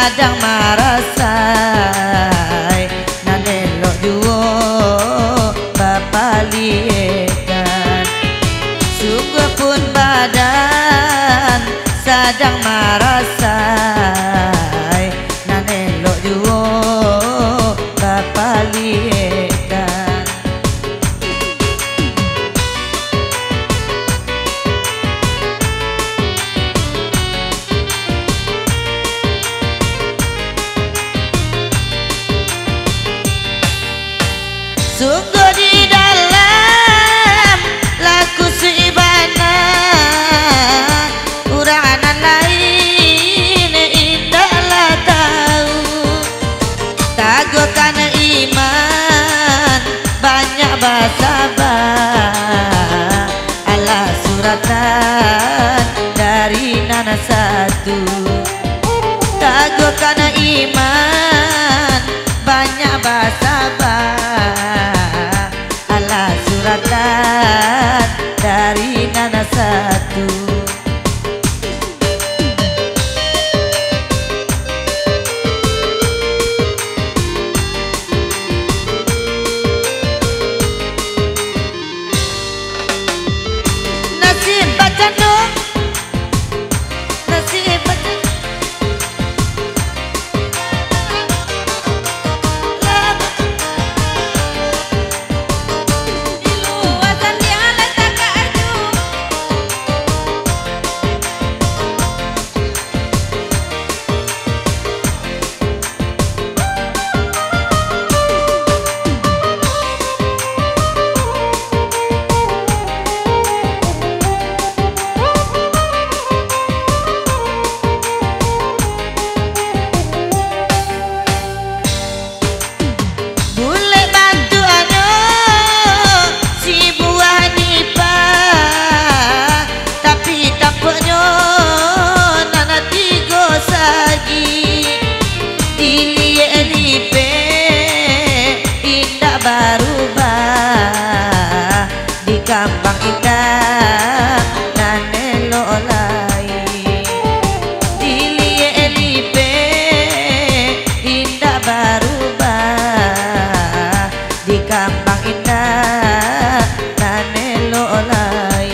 sadang marasai nanelo juo papaliekan sungguh pun badan sadang marasai nanelo juo papaliekan sungguh di dalam laku seibana uranan lain indahlah tahu tagokan iman banyak basabah ala suratan dari nana satu tagokan iman banyak basabah ala suratan dari nana satu nasib bacan dong nasib bacan berubah di kampang indah nanelo olai dilie elipe indah berubah di kampang indah nanelo olai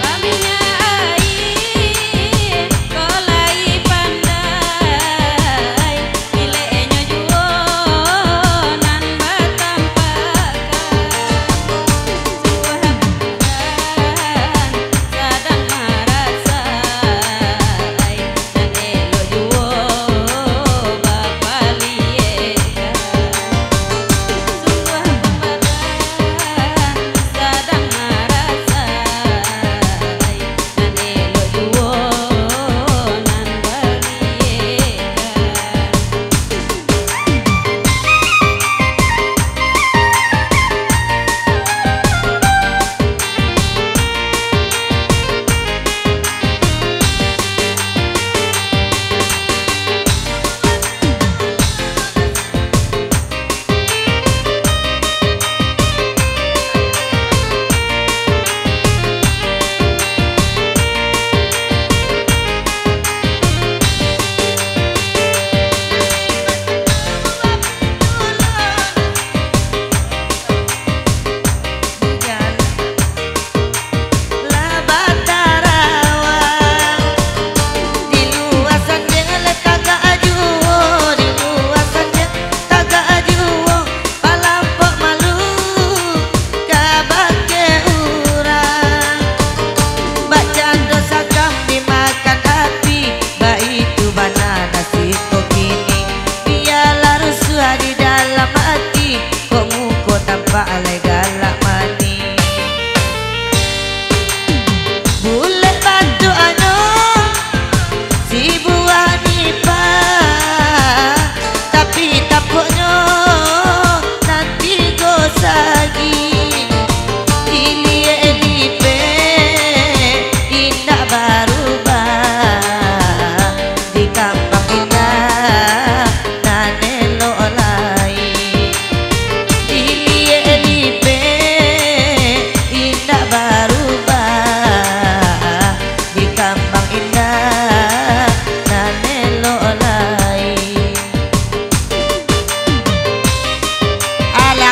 Aminya ai kola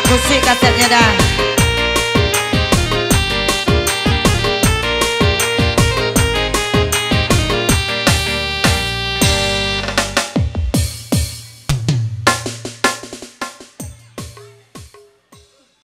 Musik kasetnya dah.